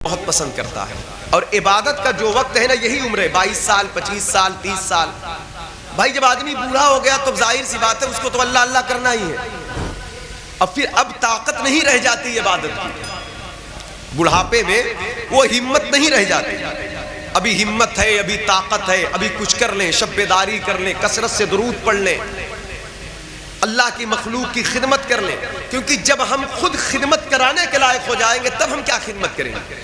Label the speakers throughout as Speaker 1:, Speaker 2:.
Speaker 1: بہت پسند کرتا ہے. اور عبادت کا جو وقت ہے نا یہی عمر ہے، 22 سال 25 سال 30 سال. بھائی جب آدمی بوڑھا ہو گیا تو ظاہر سی بات ہے اس کو تو اللہ اللہ کرنا ہی ہے. اب طاقت نہیں رہ جاتی عبادت کی. بڑھاپے میں وہ ہمت نہیں رہ جاتی. ابھی ہمت ہے، ابھی طاقت ہے، ابھی کچھ کر لیں، شب بیداری کر لیں، کثرت سے درود پڑھ لیں، اللہ کی مخلوق کی خدمت کر لیں. کیونکہ جب ہم خود خدمت کرانے کے لائق ہو جائیں گے تب ہم کیا خدمت کریں گے.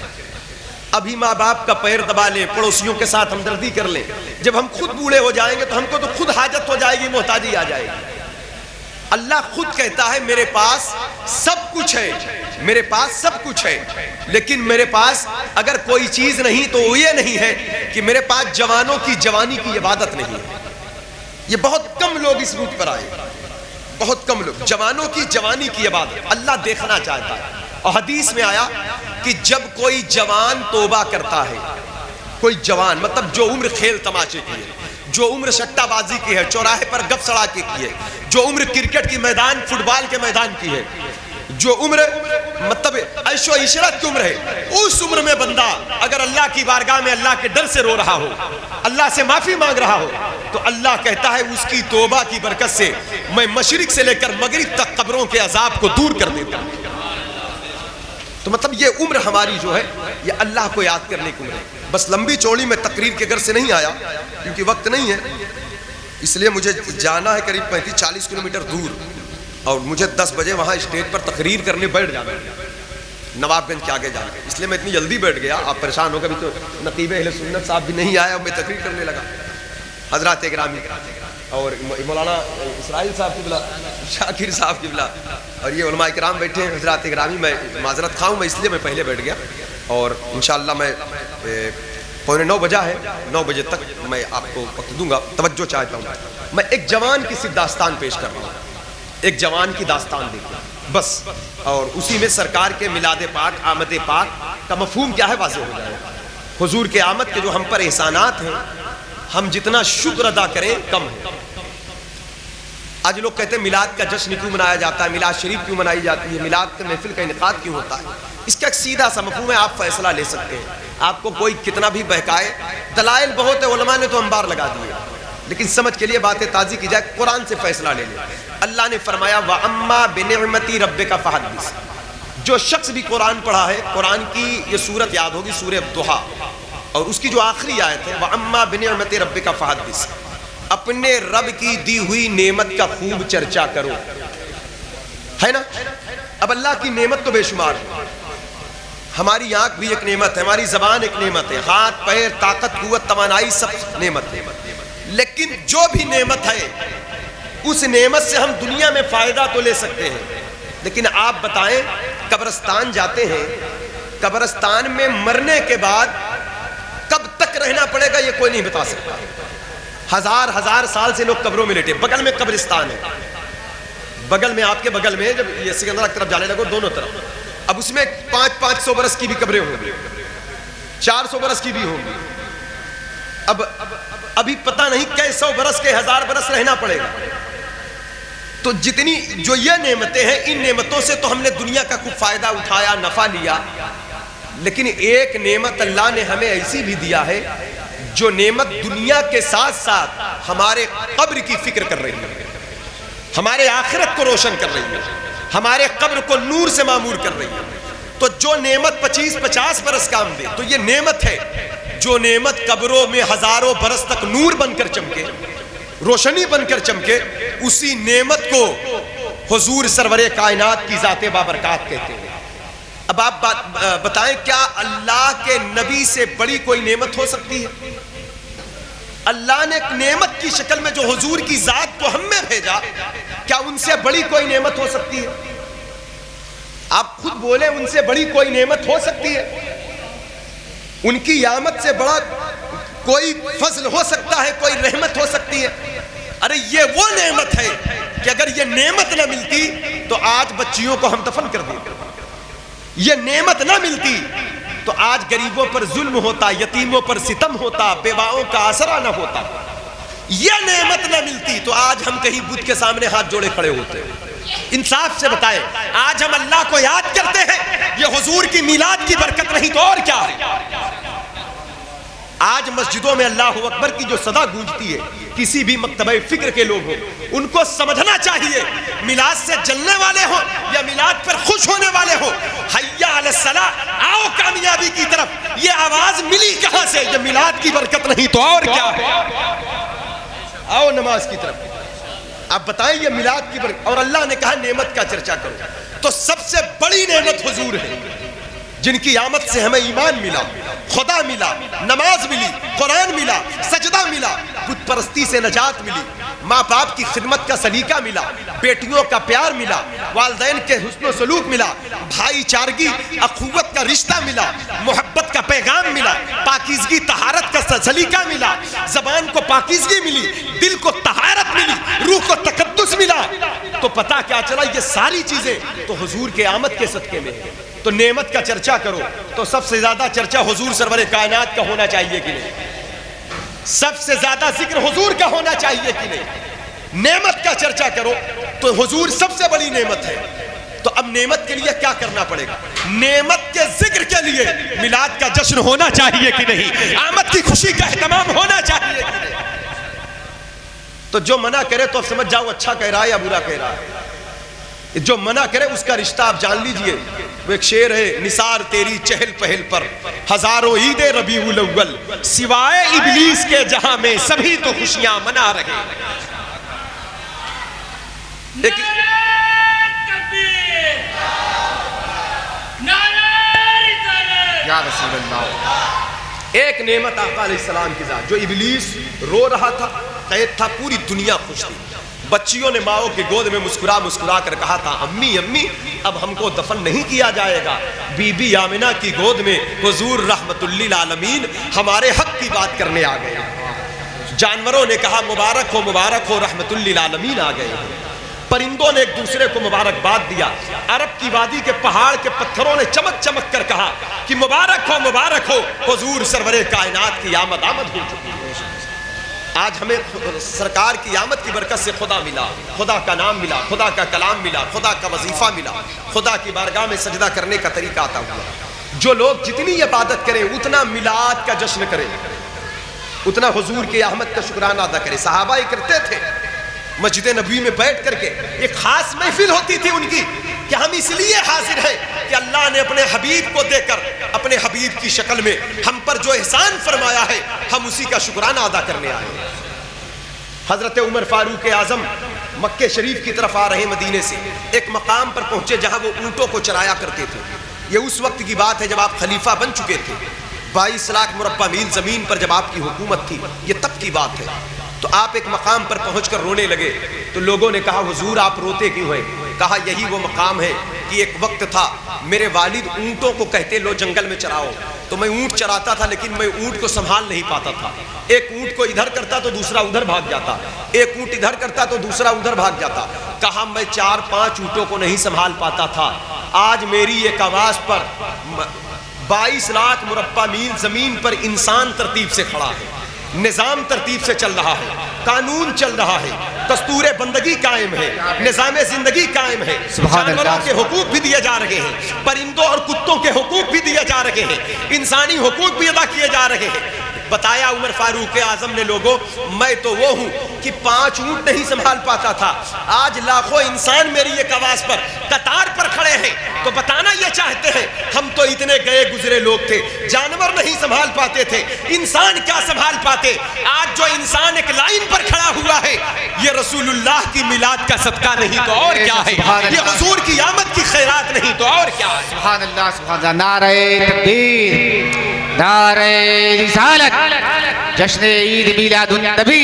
Speaker 1: ابھی ماں باپ کا پیر دبا لیں، پڑوسیوں کے ساتھ ہمدردی کر لیں. جب ہم خود بوڑھے ہو جائیں گے تو ہم کو تو خود حاجت ہو جائے گی، محتاجی آ جائے گی. اللہ خود کہتا ہے میرے پاس سب کچھ ہے، میرے پاس سب کچھ ہے، لیکن میرے پاس اگر کوئی چیز نہیں تو وہ یہ نہیں ہے کہ میرے پاس جوانوں کی جوانی کی عبادت نہیں ہے. یہ بہت کم لوگ اس روٹ پر آئے، بہت کم لوگ. جوانوں کی جوانی کی عبادت اللہ دیکھنا چاہتا ہے. اور حدیث میں آیا کہ جب کوئی جوان توبہ کرتا ہے، کوئی جوان مطلب جو عمر کھیل تماشے کی ہے، جو عمر سٹہ بازی کی ہے، چوراہے پر گپ سڑا کی ہے، جو عمر کرکٹ کی میدان، فٹ بال کے میدان کی ہے، جو عمر مطلب عیش و عشرت کی عمر ہے، اس عمر میں بندہ اگر اللہ کی بارگاہ میں اللہ کے ڈر سے رو رہا ہو، اللہ سے معافی مانگ رہا ہو، تو اللہ کہتا ہے اس کی توبہ کی برکت سے میں مشرق سے لے کر مغرب تک قبروں کے عذاب کو دور کر دیتا ہوں. تو مطلب یہ عمر ہماری جو ہے یہ اللہ کو یاد کرنے کی عمر ہے. بس لمبی چوڑی میں تقریر کے گھر سے نہیں آیا کیونکہ وقت نہیں ہے، اس لیے مجھے جانا ہے قریب 35-40 کلومیٹر دور، اور مجھے 10 بجے وہاں اسٹیج پر تقریر کرنے بیٹھ جانا ہے، نواب گنج کے آگے جانا ہے. اس لیے میں اتنی جلدی بیٹھ گیا. آپ پریشان ہو گئے، ابھی تو نقیب اہل سنت صاحب بھی نہیں آیا اور میں تقریر کرنے لگا. حضرات گرامی اور مولانا اسرائیل صاحب کی بلا، شاکر صاحب کی بلا، اور یہ علماء کرام بیٹھے ہیں. حضرات گرامی میں معذرت خواہ ہوں، میں اس لیے میں پہلے بیٹھ گیا، اور انشاءاللہ میں 8:45 بجا ہے، 9 بجے تک میں آپ کو وقت دوں گا. توجہ چاہتا ہوں. میں ایک جوان کی صرف داستان پیش کر رہا ہوں، ایک جوان کی داستان دیکھیں بس، اور اسی میں سرکار کے میلاد پاک، آمد پاک کا مفہوم کیا ہے واضح ہو جائے. حضور کے آمد کے جو ہم پر احسانات ہیں، ہم جتنا شکر ادا کریں کم ہے. آج لوگ کہتے ہیں میلاد کا جشن کیوں منایا جاتا ہے، میلاد شریف کیوں منائی جاتی ہے، میلاد کے محفل کا انعقاد کیوں ہوتا ہے. اس کا ایک سیدھا سا مفہوم ہے، آپ فیصلہ لے سکتے ہیں. آپ کو کوئی کتنا بھی بہکائے، دلائل بہت ہے، علماء نے تو انبار لگا دیے، لیکن سمجھ کے لیے باتیں تازی کی جائے، قرآن سے فیصلہ لے لیں. اللہ نے فرمایا وَأَمَّا بِنِعْمَتِ رَبِّكَ فَحَدِّثْ. جو شخص بھی قرآن پڑھا ہے، قرآن کی یہ سورت یاد ہوگی، سورہ الضحیٰ، اور اس کی جو آخری آیت ہے وَأَمَّا بِنِعْمَتِ رَبِّكَ فَحَدِّثْ. اپنے رب کی دی ہوئی نعمت کا خوب چرچا کرو، ہے نا. اب اللہ کی نعمت تو بے شمار ہے. ہماری آنکھ بھی ایک نعمت ہے، ہماری زبان ایک نعمت ہے، ہاتھ پیر طاقت قوت توانائی سب نعمت ہے. لیکن جو بھی نعمت ہے اس نعمت سے ہم دنیا میں فائدہ تو لے سکتے ہیں، لیکن آپ بتائیں قبرستان جاتے ہیں، قبرستان میں مرنے کے بعد کب تک رہنا پڑے گا یہ کوئی نہیں بتا سکتا. ہزار سال سے لوگ قبروں میں لیٹے. بغل میں قبرستان ہے، بغل میں آپ کے بغل میں جب یہ سکندرہ کی طرف جانے لگو دونوں طرف، اب اس میں 500 برس کی بھی قبریں ہوں گی، 400 برس کی بھی ہوں گی. اب ابھی پتہ نہیں کئی 100 برس کے 1000 برس رہنا پڑے گا. تو جتنی جو یہ نعمتیں ہیں، ان نعمتوں سے تو ہم نے دنیا کا خوب فائدہ اٹھایا، نفع لیا، لیکن ایک نعمت اللہ نے ہمیں ایسی بھی دیا ہے جو نعمت دنیا کے ساتھ ساتھ ہمارے قبر کی فکر کر رہی ہے، ہمارے آخرت کو روشن کر رہی ہے، ہمارے قبر کو نور سے معمور کر رہی ہے. تو جو نعمت 25-50 برس کام دے تو یہ نعمت ہے. جو نعمت قبروں میں ہزاروں برس تک نور بن کر چمکے، روشنی بن کر چمکے، اسی نعمت کو حضور سرور کائنات کی ذات بابرکات کہتے ہیں. اب آپ بتائیں کیا اللہ کے نبی سے بڑی کوئی نعمت ہو سکتی ہے؟ اللہ نے ایک نعمت کی شکل میں جو حضور کی ذات کو ہم میں بھیجا، کیا ان سے بڑی کوئی نعمت ہو سکتی ہے؟ آپ خود بولیں ان سے بڑی کوئی نعمت ہو سکتی ہے؟ ان کی آمد سے بڑا کوئی فضل ہو سکتا ہے، کوئی رحمت ہو سکتی ہے؟ ارے یہ وہ نعمت ہے کہ اگر یہ نعمت نہ ملتی تو آج بچیوں کو ہم دفن کر دیتے. یہ نعمت نہ ملتی تو آج غریبوں پر ظلم ہوتا، یتیموں پر ستم ہوتا، بیواؤں کا آسرا نہ ہوتا. یہ نعمت نہ ملتی تو آج ہم کہیں بت کے سامنے ہاتھ جوڑے کھڑے ہوتے. انصاف سے بتائیں، آج ہم اللہ کو یاد کرتے ہیں، یہ حضور کی میلاد کی برکت نہیں تو اور کیا ہے؟ آج مسجدوں میں اللہ اکبر کی جو صدا گونجتی ہے، کسی بھی مکتبہ فکر کے لوگ ہوں، ان کو سمجھنا چاہیے میلاد سے جلنے والے ہوں یا میلاد پر خوش ہونے والے ہوں، حیا علی الصلاۃ، آؤ کامیابی کی طرف، یہ آواز ملی کہاں سے؟ یہ میلاد کی برکت نہیں تو اور کیا ہے؟ آؤ نماز کی طرف۔ آپ بتائیں یہ میلاد کی برکت، اور اللہ نے کہا نعمت کا چرچا کرو، تو سب سے بڑی نعمت حضور ہے، جن کی آمد سے ہمیں ایمان ملا، خدا ملا، نماز ملی، قرآن ملا، سجدہ ملا، بت پرستی سے نجات ملی، ماں باپ کی خدمت کا سلیقہ ملا، بیٹیوں کا پیار ملا، والدین کے حسن و سلوک ملا، بھائی چارگی اخوت کا رشتہ ملا، محبت کا پیغام ملا، پاکیزگی طہارت کا سلیقہ ملا، زبان کو پاکیزگی ملی، دل کو طہارت ملی، روح کو تقدس ملا، تو پتہ کیا چلا؟ یہ ساری چیزیں تو حضور کے آمد کے صدقے میں ہیں۔ تو نعمت کا چرچا کرو تو سب سے زیادہ چرچا حضور سرور کائنات کا ہونا چاہیے کہ نہیں؟ سب سے زیادہ ذکر حضور کا ہونا چاہیے کہ نہیں؟ نعمت کا چرچا کرو تو حضور سب سے بڑی نعمت ہے۔ تو اب نعمت کے لیے کیا کرنا پڑے گا؟ نعمت کے ذکر کے لیے میلاد کا جشن ہونا چاہیے کہ نہیں؟ آمد کی خوشی کا اہتمام ہونا چاہیے کہ نہیں؟ تو جو منع کرے تو سمجھ جاؤ اچھا کہہ رہا ہے یا برا کہہ رہا ہے۔ جو منع کرے اس کا رشتہ آپ جان لیجئے۔ وہ ایک شعر ہے، نثار تیری چہل پہل پر ہزاروں عید ربیع الاول، سوائے ابلیس کے جہاں میں سبھی تو خوشیاں منا رہے۔ یا رسول اللہ، ایک نعمت آقا علیہ السلام کی ذات، جو ابلیس رو رہا تھا، قید تھا، پوری دنیا خوش تھی۔ بچیوں نے ماؤں کی گود میں مسکرا مسکرا کر کہا تھا، امی امی اب ہم کو دفن نہیں کیا جائے گا۔ بی بی آمنہ کی گود میں حضور رحمت للعالمین ہمارے حق کی بات کرنے آ گئے۔ جانوروں نے کہا مبارک ہو رحمت للعالمین آ گئے۔ پرندوں نے ایک دوسرے کو مبارکباد دیا۔ عرب کی وادی کے پہاڑ کے پتھروں نے چمک چمک کر کہا کہ مبارک ہو حضور سرور کائنات کی آمد ہو چکی ہے۔ آج ہمیں سرکار کی آمد کی برکت سے خدا ملا، خدا کا نام ملا، خدا کا کلام ملا، خدا کا وظیفہ ملا، خدا کی بارگاہ میں سجدہ کرنے کا طریقہ عطا ہوا۔ جو لوگ جتنی عبادت کریں، اتنا میلاد کا جشن کریں، اتنا حضور کی آمد کا شکرانہ ادا کریں۔ صحابہ کرتے تھے، مسجد نبوی میں بیٹھ کر کے ایک خاص محفل ہوتی تھی ان کی، کہ ہم اس لیے حاضر ہیں کہ اللہ نے اپنے حبیب کو دے کر اپنے حبیب کی شکل میں ہم پر جو احسان فرمایا ہے، ہم اسی کا شکرانہ ادا کرنے آئے ہیں۔ حضرت عمر فاروق اعظم مکہ شریف کی طرف آ رہے مدینے سے، ایک مقام پر پہنچے جہاں وہ اونٹوں کو چرایا کرتے تھے۔ یہ اس وقت کی بات ہے جب آپ خلیفہ بن چکے تھے، 22 لاکھ مربع میل زمین پر جب آپ کی حکومت تھی، یہ تب کی بات ہے۔ تو آپ ایک مقام پر پہنچ کر رونے لگے، تو لوگوں نے کہا حضور آپ روتے کیوں ہیں؟ کہا یہی وہ مقام ہے کہ ایک وقت تھا میرے والد اونٹوں کو کہتے لو جنگل میں چراؤ، تو میں اونٹ چراتا تھا لیکن میں اونٹ کو سنبھال نہیں پاتا تھا۔ ایک اونٹ کو ادھر کرتا تو دوسرا ادھر بھاگ جاتا، ایک اونٹ ادھر کرتا تو دوسرا ادھر بھاگ جاتا۔ کہا میں 4-5 اونٹوں کو نہیں سنبھال پاتا تھا، آج میری ایک آواز پر 22 لاکھ مربع میل زمین پر انسان ترتیب سے کھڑا ہے، نظام ترتیب سے چل رہا ہے، قانون چل رہا ہے، دستور بندگی قائم ہے، نظام زندگی قائم ہے، جانوروں کے حقوق بھی دیے جا رہے ہیں، پرندوں اور کتوں کے حقوق بھی دیے جا رہے ہیں، انسانی حقوق بھی ادا کیے جا رہے ہیں۔ بتایا عمر فاروق اعظم نے، لوگوں میں تو وہ ہوں کہ 5 اونٹ نہیں سنبھال پاتا تھا، آج لاکھوں انسان میری ایک آواز پر قطار پر کھڑے ہیں، تو بتانا یہ چاہتے ہیں ہم تو اتنے گئے گزرے لوگ تھے، جانور نہیں سنبھال پاتے تھے، انسان کیا سنبھال پاتے؟ آج جو انسان ایک لائن پر کھڑا ہوا ہے، یہ رسول اللہ کی میلاد کا صدقہ نہیں تو اور کیا ہے، یہ حضور کی آمد کی خیرات نہیں تو اور کیا ہے۔
Speaker 2: سبحان اللہ سبحان اللہ، نعرہ تکبیر، نعرہ رسالت، جشن عید میلاد النبی،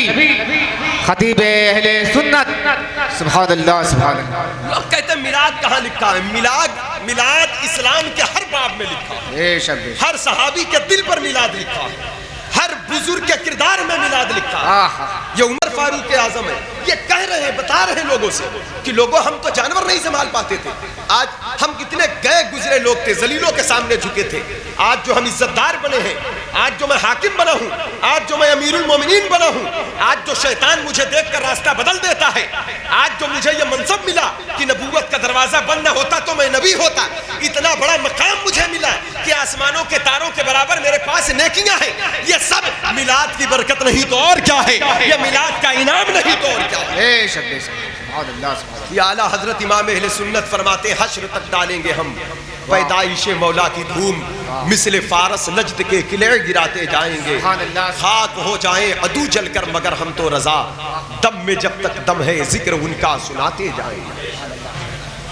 Speaker 2: خطیب اہل سنت، سبحان اللہ سبحان اللہ۔
Speaker 1: لوگ کہتے ہیں میلاد کہاں لکھا ہے؟ میلاد اسلام کے ہر باب میں لکھا ہے،
Speaker 2: بے شک بے شک،
Speaker 1: ہر صحابی کے دل پر میلاد لکھا ہے، ہر بزرگ کے کردار میں میلاد لکھا ہے۔ یہ عمر فاروق اعظم ہے، یہ کہہ رہے ہیں، بتا رہے ہیں لوگوں سے کہ لوگوں ہم تو جانور نہیں سنبھال پاتے تھے، آج ہم کتنے گئے گزرے لوگ تھے، ذلیلوں کے سامنے جھکے تھے، آج جو ہم عزت دار بنے ہیں آج جو میں حاکم بنا ہوں، آج جو میں امیر المومنین بنا ہوں، آج جو شیطان مجھے دیکھ کر راستہ بدل دیتا ہے، آج جو مجھے یہ منصب ملا کہ نبوت کا دروازہ بند نہ ہوتا تو میں نبی ہوتا، اتنا بڑا مقام مجھے ملا کہ آسمانوں کے تاروں کے برابر میرے پاس نیکیاں ہیں، یہ سب میلاد کی برکت نہیں تو اور کیا ہے؟ یہ میلاد کا انعام نہیں تو اور کیا ہے؟
Speaker 2: بے شک بے شک، سبحان اللہ سبحان اللہ۔
Speaker 1: یہ اعلیٰ حضرت امام اہل سنت فرماتے ہیں حشر تک ڈالیں گے ہم پیدائش مولا کی دھوم، مثل فارس نجد کے قلعے گراتے جائیں گے، خاک ہو جائیں عدو جل کر مگر ہم تو رضا، دم میں جب تک دم ہے ذکر ان کا سناتے جائیں گے۔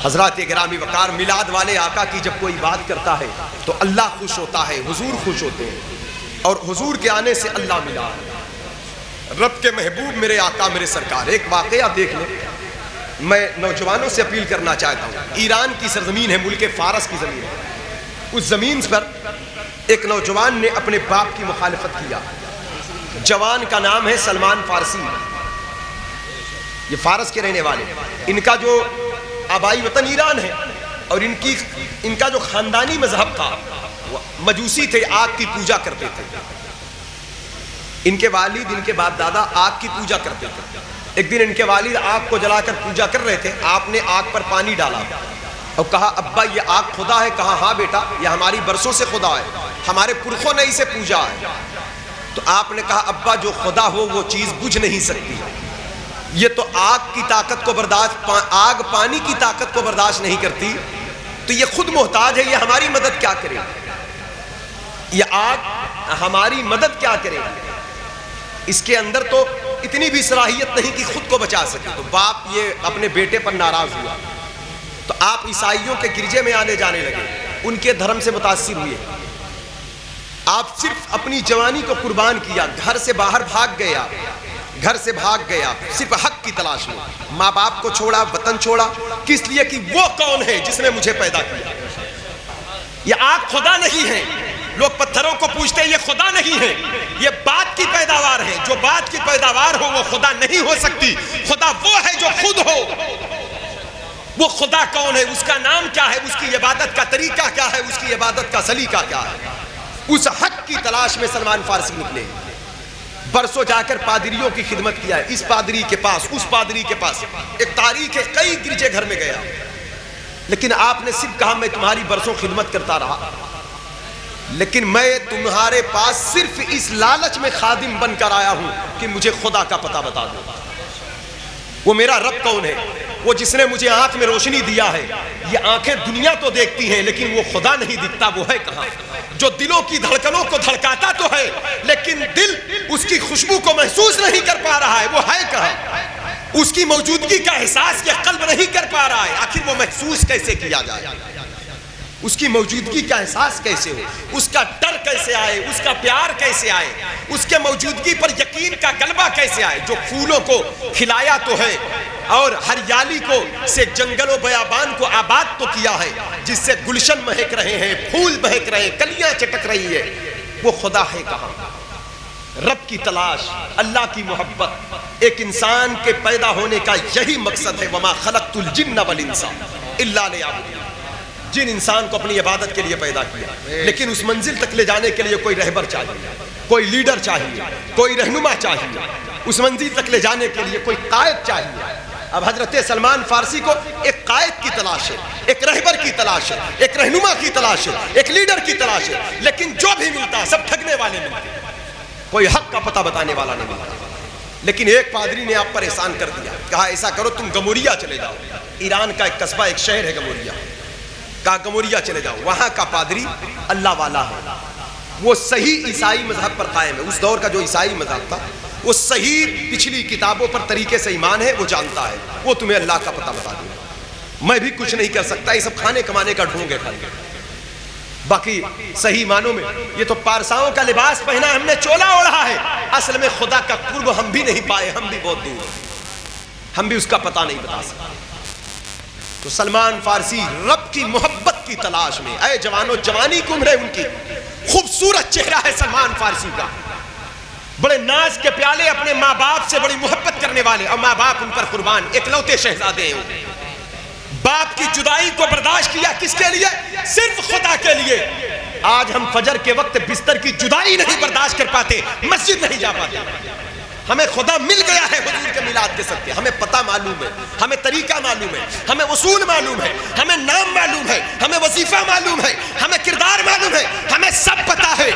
Speaker 1: حضرات گرامی وقار، میلاد والے آقا کی جب کوئی بات کرتا ہے تو اللہ خوش ہوتا ہے، حضور خوش ہوتے ہیں، اور حضور کے آنے سے اللہ ملا ہے۔ رب کے محبوب میرے آقا میرے سرکار، ایک واقعہ دیکھ لیں، میں نوجوانوں سے اپیل کرنا چاہتا ہوں۔ ایران کی سرزمین ہے، ملک فارس کی زمین ہے، اس زمین پر ایک نوجوان نے اپنے باپ کی مخالفت کیا۔ جوان کا نام ہے سلمان فارسی، یہ فارس کے رہنے والے، ان کا جو آبائی وطن ایران ہے، اور ان کا جو خاندانی مذہب تھا مجوسی تھے، آگ کی پوجا کرتے تھے۔ ان کے والد، ان کے باپ دادا آگ کی پوجا کرتے تھے۔ ایک دن ان کے والد آگ کو جلا کر پوجا کر رہے تھے، آپ نے آگ پر پانی ڈالا اور کہا ابا یہ آگ خدا ہے؟ کہا ہاں بیٹا، یہ ہماری برسوں سے خدا ہے، ہمارے پرخوں نے اسے پوجا ہے۔ تو آپ نے کہا ابا جو خدا ہو وہ چیز بجھ نہیں سکتی، یہ تو آگ کی طاقت کو برداشت، آگ پانی کی طاقت کو برداشت نہیں کرتی، تو یہ خود محتاج ہے، یہ ہماری مدد کیا کرے گی؟ یہ آگ ہماری مدد کیا کرے گی؟ اس کے اندر تو اتنی بھی صلاحیت نہیں کہ خود کو بچا سکے۔ تو باپ یہ اپنے بیٹے پر ناراض ہوا، تو آپ عیسائیوں کے گرجے میں آنے جانے لگے، ان کے دھرم سے متاثر ہوئے، آپ صرف اپنی جوانی کو قربان کیا، گھر سے باہر بھاگ گیا، گھر سے بھاگ گیا صرف حق کی تلاش میں، ماں باپ کو چھوڑا، وطن چھوڑا، کس لیے کہ وہ کون ہے جس نے مجھے پیدا کیا؟ یہ آگ خدا نہیں ہے، لوگ پتھروں کو پوچھتے ہیں یہ خدا نہیں ہے، یہ بات کی پیداوار ہے، جو بات کی پیداوار ہو وہ خدا نہیں ہو سکتی، خدا وہ ہے جو خود ہو۔ وہ خدا کون ہے، اس کا نام کیا ہے، اس کی عبادت کا طریقہ کیا ہے، اس کی عبادت کا سلیقہ کیا ہے؟ اس حق کی تلاش میں سلمان فارسی نکلے، برسوں جا کر پادریوں کی خدمت کیا ہے، اس پادری کے پاس، اس پادری کے پاس، ایک تاریخ ہے، کئی گرجے گھر میں گیا، لیکن آپ نے صرف کہا میں تمہاری برسوں خدمت کرتا رہا، لیکن میں تمہارے پاس صرف اس لالچ میں خادم بن کر آیا ہوں کہ مجھے خدا کا پتہ بتا دو، وہ میرا رب کون ہے، وہ جس نے مجھے آنکھ میں روشنی دیا ہے۔ یہ آنکھیں دنیا تو دیکھتی ہیں لیکن وہ خدا نہیں دکھتا، وہ ہے کہاں؟ جو دلوں کی دھڑکنوں کو دھڑکاتا تو ہے لیکن دل اس کی خوشبو کو محسوس نہیں کر پا رہا ہے، وہ ہے کہاں؟ اس کی موجودگی کا احساس یہ قلب نہیں کر پا رہا ہے، آخر وہ محسوس کیسے کیا جائے؟ اس کی موجودگی کا احساس کیسے ہو، اس کا ڈر کیسے آئے، اس کا پیار کیسے آئے، اس کے موجودگی پر یقین کا غلبہ کیسے آئے؟ جو پھولوں کو کھلایا تو ہے اور ہریالی کو سے جنگل و بیابان کو آباد تو کیا ہے، جس سے گلشن مہک رہے ہیں، پھول مہک رہے ہیں، کلیاں چٹک رہی ہے، وہ خدا ہے کہاں؟ رب کی تلاش، اللہ کی محبت، ایک انسان کے پیدا ہونے کا یہی مقصد ہے، وما خلقت الجن والانس الا لیعبدون۔ جن انسان کو اپنی عبادت کے لیے پیدا کیا، لیکن اس منزل تک لے جانے کے لیے کوئی رہبر چاہیے، کوئی لیڈر چاہیے، کوئی رہنما چاہیے، اس منزل تک لے جانے کے لیے کوئی قائد چاہیے۔ اب حضرت سلمان فارسی کو ایک قائد کی تلاش ہے، ایک رہبر کی تلاش ہے، ایک رہنما کی تلاش ہے، ایک لیڈر کی تلاش ہے، لیکن جو بھی ملتا سب ٹھگنے والے ملتے، کوئی حق کا پتہ بتانے والا نہیں ملتا۔ لیکن ایک پادری نے آپ پر احسان کر دیا، کہا ایسا کرو تم گموریا چلے جاؤ، ایران کا ایک قصبہ، ایک شہر ہے گموریا، کہا گموریا چلے جاؤ، وہاں کا پادری اللہ والا ہے، وہ صحیح عیسائی مذہب پر قائم ہے، اس دور کا جو عیسائی مذہب تھا وہ صحیح پچھلی کتابوں پر طریقے سے ایمان ہے، وہ جانتا ہے، وہ تمہیں اللہ کا پتہ بتا دے گا، میں بھی کچھ نہیں کر سکتا، یہ سب کھانے کمانے کا ڈھونگ ہے خالی، باقی صحیح معنوں میں یہ تو پارساؤں کا لباس پہنا، ہم نے چولا اوڑھا ہے، اصل میں خدا کا قرب ہم بھی نہیں پائے، ہم بھی بہت دور ہیں، ہم بھی اس کا پتہ نہیں بتا سکتے۔ تو سلمان فارسی رب کی محبت کی تلاش میں، اے جوانوں جوانی کی عمر ہے ان کی، خوبصورت چہرہ ہے سلمان فارسی کا، بڑے ناز کے پیالے، اپنے ماں باپ سے بڑی محبت کرنے والے، اور ماں باپ ان پر قربان، اکلوتے شہزادے ہیں، باپ کی جدائی کو برداشت کیا کس کے لیے؟ صرف خدا کے لیے، آج ہم فجر کے وقت بستر کی جدائی نہیں برداشت کر پاتے، مسجد نہیں جا پاتے۔ ہمیں خدا مل گیا ہے حضور کے میلاد کے صدقے، ہمیں پتہ معلوم ہے، ہمیں طریقہ معلوم ہے، ہمیں اصول معلوم ہے، ہمیں نام معلوم ہے، ہمیں وظیفہ معلوم ہے، ہمیں کردار معلوم ہے، ہمیں سب پتہ ہے،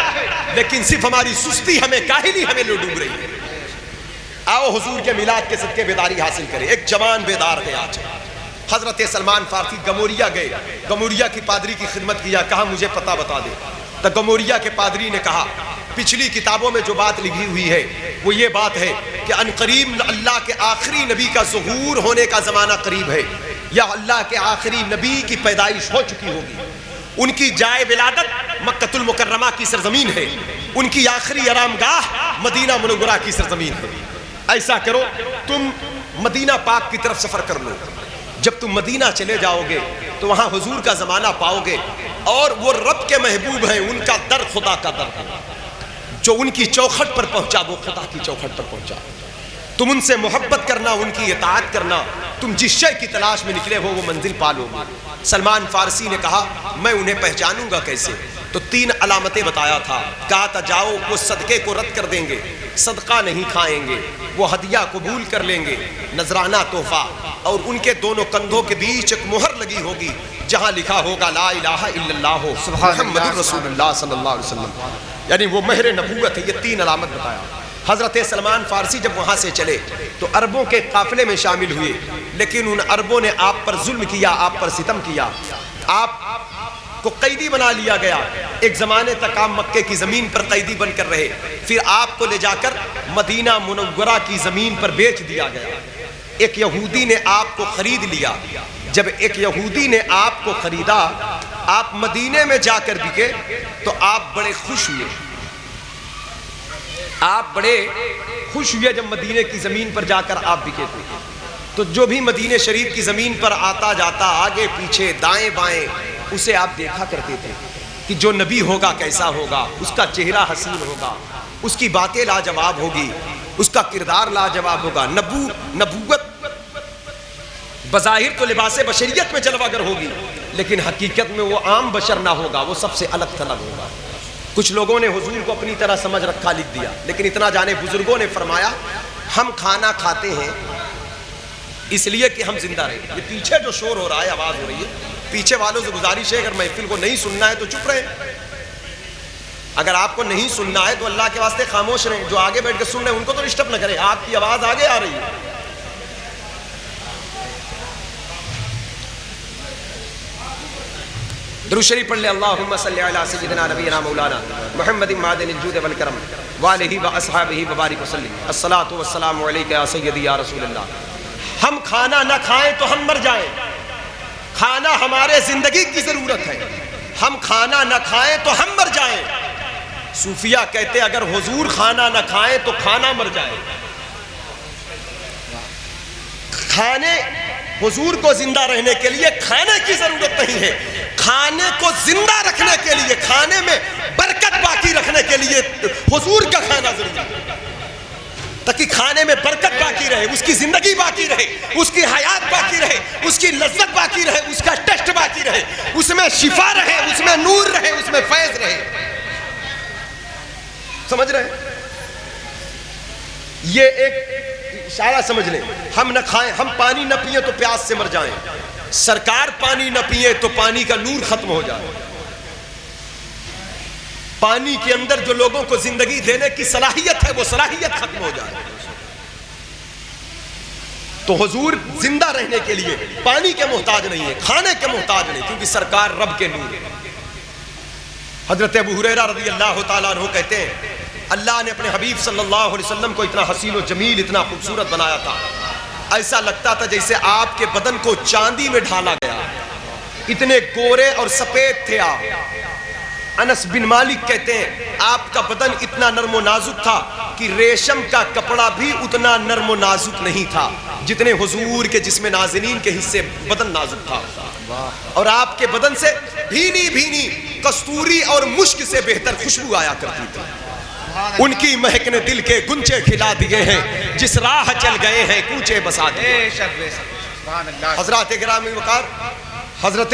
Speaker 1: لیکن صرف ہماری سستی، ہمیں کاہلی ہمیں لو ڈوب رہی ہے۔ آؤ حضور کے میلاد کے صدقے بیداری حاصل کریں۔ ایک جوان بیدار ہے آج، حضرت سلمان فارسی گموریا گئے، گموریا کی پادری کی خدمت کیا، کہا مجھے پتہ بتا دے۔ تو گموریا کے پادری نے کہا پچھلی کتابوں میں جو بات لکھی ہوئی ہے وہ یہ بات ہے کہ ان قریب اللہ کے آخری نبی کا ظہور ہونے کا زمانہ قریب ہے، یا اللہ کے آخری نبی کی پیدائش ہو چکی ہوگی۔ ان کی جائے ولادت مکہ المکرمہ کی سرزمین ہے، ان کی آخری آرامگاہ مدینہ منورہ کی سرزمین ہے۔ ایسا کرو تم مدینہ پاک کی طرف سفر کر لو، جب تم مدینہ چلے جاؤ گے تو وہاں حضور کا زمانہ پاؤ گے، اور وہ رب کے محبوب ہیں، ان کا در خدا کا در ہے، جو ان کی چوکھٹ پر پہنچا وہ خدا کی چوکھٹ پر پہنچا۔ تم ان سے محبت کرنا، ان کی اطاعت کرنا، تم جس شے کی تلاش میں نکلے ہو وہ منزل پالو گے۔ سلمان فارسی نے کہا میں انہیں پہچانوں گا کیسے؟ تو 3 علامتیں بتایا تھا، کہا تھا جاؤ وہ صدقے کو رد کر دیں گے، صدقہ نہیں کھائیں گے، وہ ہدیہ قبول کر لیں گے، نذرانہ تحفہ، اور ان کے دونوں کندھوں کے بیچ ایک مہر لگی ہوگی جہاں لکھا ہوگا لا الہ الا اللہ محمد رسول اللہ صلی اللہ علیہ وسلم، یعنی وہ مہر نبوت ہے۔ یہ 3 علامت بتایا۔ حضرت سلمان فارسی جب وہاں سے چلے تو عربوں کے قافلے میں شامل ہوئے، لیکن ان عربوں نے آپ پر ظلم کیا، آپ پر ستم کیا، آپ کو قیدی بنا لیا گیا۔ ایک زمانے تک آپ مکے کی زمین پر قیدی بن کر رہے، پھر آپ کو لے جا کر مدینہ منورہ کی زمین پر بیچ دیا گیا۔ ایک یہودی نے آپ کو خرید لیا۔ جب ایک یہودی نے آپ کو خریدا، آپ مدینے میں جا کر بکے تو آپ بڑے خوش ہوئے، آپ بڑے خوش ہوئے جب مدینے کی زمین پر جا کر آپ بکے تھے۔ تو جو بھی مدینے شریف کی زمین پر آتا جاتا، آگے پیچھے دائیں بائیں، اسے آپ دیکھا کرتے تھے کہ جو نبی ہوگا کیسا ہوگا، اس کا چہرہ حسین ہوگا، اس کی باتیں لاجواب ہوگی، اس کا کردار لاجواب ہوگا۔ نبوت بظاہر تو لباس بشریت میں جلوہ گر ہوگی، لیکن حقیقت میں وہ عام بشر نہ ہوگا، وہ سب سے الگ تھلگ ہوگا۔ کچھ لوگوں نے حضور کو اپنی طرح سمجھ رکھا، لکھ دیا، لیکن اتنا جانے بزرگوں نے فرمایا ہم کھانا کھاتے ہیں اس لیے کہ ہم زندہ رہیں۔ یہ پیچھے جو شور ہو رہا ہے، آواز ہو رہی ہے، پیچھے والوں سے گزارش ہے اگر محفل کو نہیں سننا ہے تو چپ رہے، اگر آپ کو نہیں سننا ہے تو اللہ کے واسطے خاموش رہیں۔ جو آگے بیٹھ کے سن رہے ہیں ان کو تو ڈسٹرب نہ کریں، آپ کی آواز آگے آ رہی ہے۔ درود شریف پڑھ لیں، اللہم صلی علی سیدنا نبینا مولانا محمد معدن الجود والکرم وآلہ واصحابہ وبارک وسلم، الصلاۃ والسلام علیک یا سیدی یا رسول اللہ۔ ہم کھانا نہ کھائیں تو ہم مر جائیں، کھانا ہمارے زندگی کی ضرورت ہے، ہم کھانا نہ کھائیں تو ہم مر جائیں۔ صوفیہ کہتے اگر حضور کھانا نہ کھائیں تو کھانا مر جائے۔ کھانے حضور کو زندہ رہنے کے لیے کھانے کی ضرورت نہیں ہے، کھانے کو زندہ رکھنے کے لیے، کھانے میں برکت باقی رکھنے کے لیے حضور کا کھانا ضروری ہے، تاکہ کھانے میں برکت باقی رہے، اس کی زندگی باقی رہے، اس کی حیات باقی رہے، اس کی لذت باقی رہے، اس کا ٹیسٹ باقی رہے، اس میں شفا رہے، اس میں نور رہے، اس میں فیض رہے۔ سمجھ رہے ہیں؟ یہ ایک اشارہ سمجھ لیں، ہم نہ کھائیں، ہم پانی نہ پئیں تو پیاس سے مر جائیں، سرکار پانی نہ پیے تو پانی کا نور ختم ہو جائے، پانی کے اندر جو لوگوں کو زندگی دینے کی صلاحیت ہے وہ صلاحیت ختم ہو جائے۔ تو حضور زندہ رہنے کے لیے پانی کے محتاج نہیں ہے، کھانے کے محتاج نہیں، کیونکہ سرکار رب کے نور ہے۔ حضرت ابو ہریرہ رضی اللہ تعالیٰ عنہ کہتے ہیں اللہ نے اپنے حبیب صلی اللہ علیہ وسلم کو اتنا حسین و جمیل، اتنا خوبصورت بنایا تھا، ایسا لگتا تھا جیسے آپ کے بدن کو چاندی میں ڈھالا گیا، اتنے گورے اور سفید تھے آپ۔ انس بن مالک کہتے ہیں آپ کا بدن اتنا نرم و نازک تھا کہ ریشم کا کپڑا بھی اتنا نرم و نازک نہیں تھا جتنے حضور کے جسم نازنین کے حصے بدن نازک تھا، اور آپ کے بدن سے بھینی بھینی کستوری اور مشک سے بہتر خوشبو آیا کرتی تھی۔ ان کی مہک نے دل کے گنچے کھلا دیے ہیں، جس راہ چل گئے ہیں کوچے بسا دیے۔ حضرات گرامی وقار، حضرت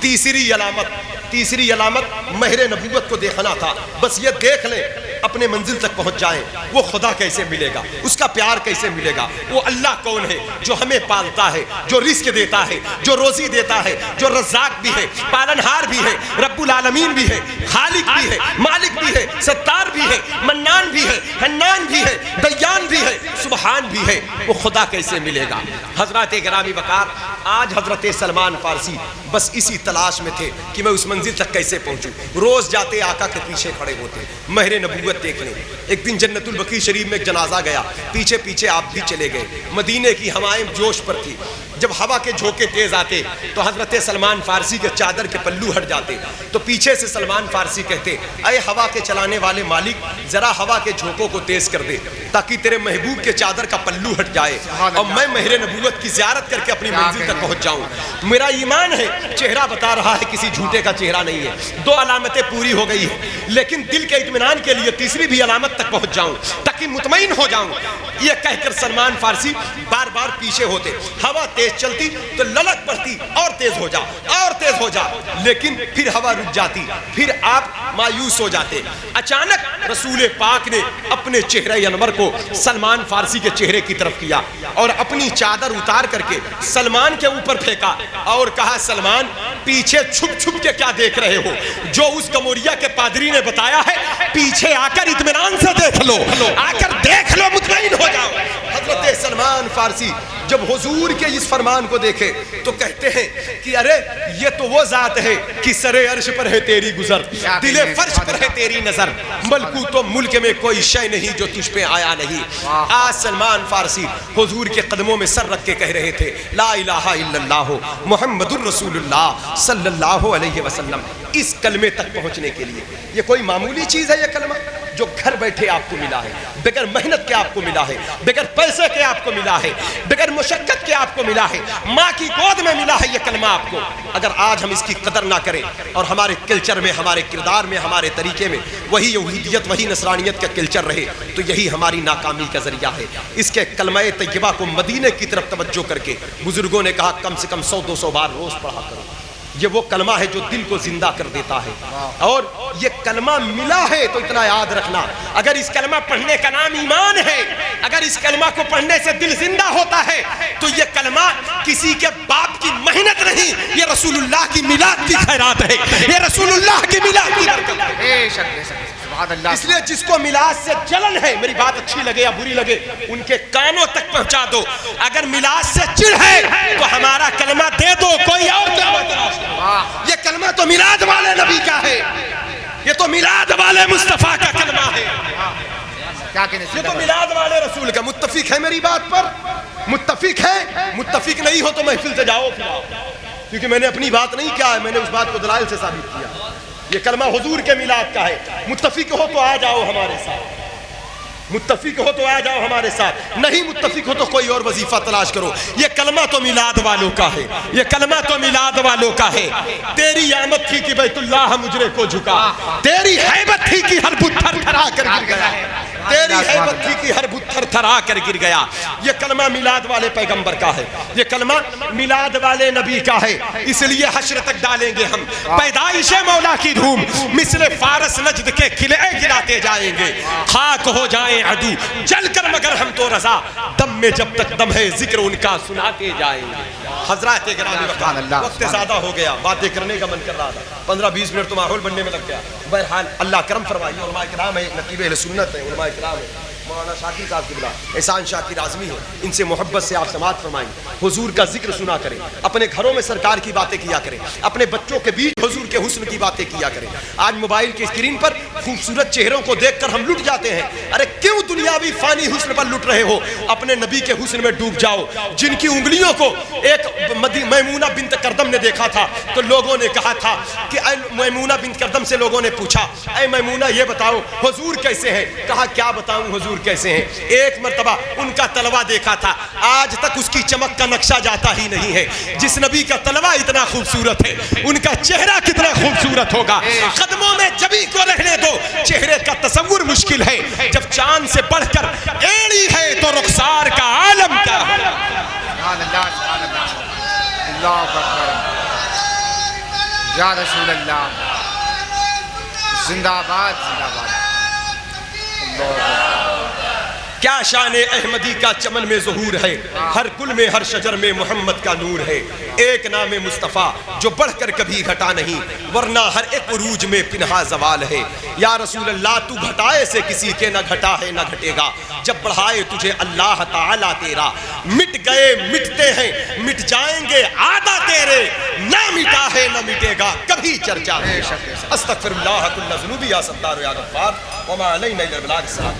Speaker 1: تیسری علامت مہر نبوت کو دیکھنا تھا. بس یہ دیکھ لیں اپنے منزل تک پہنچ جائیں. وہ خدا کیسے ملے گا, اس کا پیار کیسے ملے گا, وہ اللہ کون ہے جو ہمیں پالتا ہے, جو رزق دیتا ہے, جو روزی دیتا ہے, جو رزاق بھی ہے, پالنہار بھی ہے, رب العالمین بھی ہے, خالق بھی ہے, مالک بھی ہے, ستار بھی ہے, منان بھی ہے, حنان بھی ہے, دیان بھی ہے, سبحان بھی ہے. وہ خدا کیسے ملے گا؟ حضرات گرامی وقار, آج حضرت سلمان فارسی بس اسی تلاش میں تھے کہ میں اس منزل تک کیسے پہنچوں. روز جاتے آقا کے پیچھے کھڑے ہوتے مہر نبوت دیکھنے. ایک دن جنت البقیع شریف میں ایک جنازہ گیا, پیچھے پیچھے آپ بھی چلے گئے. مدینے کی ہوائیں جوش پر تھی. جب ہوا کے جھونکے تیز آتے تو حضرت سلمان فارسی کے چادر کے پلو ہٹ جاتے تو پیچھے سے سلمان فارسی کہتے, اے ہوا کے چلانے والے مالک, ذرا ہوا کے جھونکوں کو تیز کر دے تاکہ تیرے محبوب کے چادر کا پلو ہٹ جائے اور میں مہر نبوت کی زیارت کر کے اپنی منزل تک پہنچ جاؤں. میرا ایمان ہے چہرہ بتا رہا ہے, کسی جھوٹے کا چہرہ نہیں ہے. 2 علامتیں پوری ہو گئی ہیں, لیکن دل کے اطمینان کے لیے تیسری بھی علامت تک پہنچ جاؤں تاکہ مطمئن ہو جاؤں. یہ کہہ کر سلمان فارسی بار بار پیچھے ہوتے. ہوا تیز چلتی تو للک پڑتی, اور تیز ہو جا, اور تیز ہو جا, لیکن پھر ہوا رک جاتی, پھر آپ مایوس ہو جاتے. اچانک رسول پاک نے اپنے چہرہ انور کو سلمان فارسی کے چہرے کی طرف کیا اور اپنی چادر اتار کر کے سلمان کے اوپر پھینکا اور کہا, سلمان پیچھے چھپ چھپ کے کیا دیکھ رہے ہو؟ جو اس گموریا کے پادری نے بتایا ہے پیچھے آ کر اطمینان سے دیکھ لو, آ کر دیکھ لو, مطمئن ہو جاؤ. حضرت سلمان فارسی جب حضور کے اس فرمان کو دیکھے تو کہتے ہیں کہ ارے یہ تو وہ ذات ہے کہ سر عرش پر ہے تیری گزر, دل فرش پر ہے تیری نظر, ملکوت و ملک میں کوئی شے نہیں جو تجھ پہ آیا نہیں. آج سلمان فارسی حضور کے قدموں میں سر رکھ کے کہہ رہے تھے, لا الہ الا اللہ محمد الرسول اللہ صلی اللہ علیہ وسلم. اس کلمے تک پہنچنے کے لیے یہ کوئی معمولی چیز ہے. یہ کلمہ جو گھر بیٹھے آپ کو ملا ہے, بغیر محنت کے آپ کو ملا ہے, بغیر پیسے کے آپ کو ملا ہے, بغیر مشقت کے آپ کو ملا ہے, ماں کی گود میں ملا ہے یہ کلمہ آپ کو. اگر آج ہم اس کی قدر نہ کریں اور ہمارے کلچر میں, ہمارے کردار میں, ہمارے طریقے میں وہی یہودیت, وہی نصرانیت کا کلچر رہے تو یہی ہماری ناکامی کا ذریعہ ہے. اس کے کلمہ طیبہ کو مدینے کی طرف توجہ کر کے بزرگوں نے کہا کم سے کم 100-200 بار روز پڑھا کرو. یہ وہ کلمہ ہے جو دل کو زندہ کر دیتا ہے. اور یہ کلمہ ملا ہے تو اتنا یاد رکھنا, اگر اس کلمہ پڑھنے کا نام ایمان ہے, اگر اس کلمہ کو پڑھنے سے دل زندہ ہوتا ہے تو یہ کلمہ کسی کے باپ کی محنت نہیں, یہ رسول اللہ کی میلاد کی خیرات ہے, یہ رسول اللہ کی میلاد کی برکت ہے. اس لیے جس کو میلاد سے جلن ہے, میری بات اچھی لگے یا بری لگے, ان کے کانوں تک پہنچا دو. اگر میلاد سے چڑ ہے تو ہمارا کلمہ دے دو, کوئی اور کلمہ تلاش کرو. یہ کلمہ تو میلاد والے نبی کا ہے, یہ تو میلاد والے مصطفیٰ کا کلمہ ہے, یہ تو میلاد والے رسول کا. متفق ہے میری بات پر؟ متفق ہے؟ متفق نہیں ہو تو محفل سے جاؤ, کیونکہ میں نے اپنی بات نہیں کیا ہے, میں نے اس بات کو دلائل سے ثابت کیا. یہ کلمہ حضور کے میلاد کا ہے. متفق ہو تو آ جاؤ ہمارے ساتھ, متفق ہو تو آ جاؤ ہمارے ساتھ, نہیں متفق ہو تو کوئی اور وظیفہ تلاش کرو. یہ کلمہ تو میلاد والوں کا ہے, یہ کلمہ تو میلاد والوں کا ہے. تیری آمد تھی کہ بیت اللہ مجرے کو جھکا, تیری حیبت تھی کہ ہر بت تھر تھرا کر گر گیا, تیری حیبت تھی کہ ہر بت تھر تھرا کر گر گیا. یہ کلمہ میلاد والے پیغمبر کا ہے, یہ کلمہ میلاد والے نبی کا ہے. اس لیے حشر تک ڈالیں گے ہم پیدائش مولا کی دھوم, مثل فارس نجد کے قلعے گراتے جائیں گے. خاک ہو جائیں عدو جل کر مگر ہم تو رضا, دم میں جب تک دم ہے ذکر ان کا سناتے جائیں گے. حضرات گرامی وقت زیادہ ہو گیا, باتیں کرنے کا من کر رہا تھا, 15-20 منٹ تو ماحول بننے میں لگ گیا. بہرحال اللہ کرم فرمائیے. علماء کرام ہے, نقیب اہل سنت ہے, علماء کرام ہے, مولانا شاکر صاحب کی بلا احسان شاکر اعظمی ہے, ان سے محبت سے آپ سماعت فرمائیں, حضور کا ذکر سنا کریں, اپنے گھروں میں سرکار کی باتیں کیا کریں, اپنے بچوں کے بیچ حضور کے حسن کی باتیں کیا کریں. آج موبائل کی اسکرین پر خوبصورت چہروں کو دیکھ کر ہم لٹ جاتے ہیں. ارے کیوں دنیاوی فانی حسن پر لٹ رہے ہو؟ اپنے نبی کے حسن میں ڈوب جاؤ. جن کی انگلیوں کو ایک میمونہ بنت کردم نے دیکھا تھا تو لوگوں نے کہا تھا کہ اے میمونہ بنت کردم سے لوگوں نے پوچھا, اے میمونہ یہ بتاؤ حضور کیسے ہیں؟ کہا کیا بتاؤں حضور کیسے ہیں. ایک مرتبہ ان کا تلوا دیکھا تھا, آج تک اس کی چمک کا نقشہ جاتا ہی نہیں ہے. جس نبی کا تلوا اتنا خوبصورت ہے, ان کا چہرہ کتنا خوبصورت ہوگا. قدموں میں جبی کو رہنے دو, چہرے کا تصور مشکل ہے. جب چاند سے بڑھ کر ایڑی ہے تو رخسار کا عالم کیا ہے.
Speaker 2: یا رسول اللہ، زندہ باد زندہ باد۔
Speaker 1: کیا شان احمدی کا چمن میں ظہور ہے، ہر گل میں ہر شجر میں محمد کا نور ہے۔ ایک نام مصطفیٰ جو بڑھ کر کبھی گھٹا نہیں، ورنہ ہر ایک عروج میں پنہا زوال ہے۔ یا رسول اللہ تو گھٹائے سے کسی کے نہ گھٹا ہے نہ گھٹے گا، جب بڑھائے تجھے اللہ تعالیٰ تیرا۔ مٹ گئے مٹتے ہیں مٹ جائیں گے آدھا تیرے، نہ مٹا ہے نہ مٹے گا کبھی چرچا ہے۔ استغفر اللہ کل ذنوبی یا ستار یا غفار وما علینا الا البلاغ السلام۔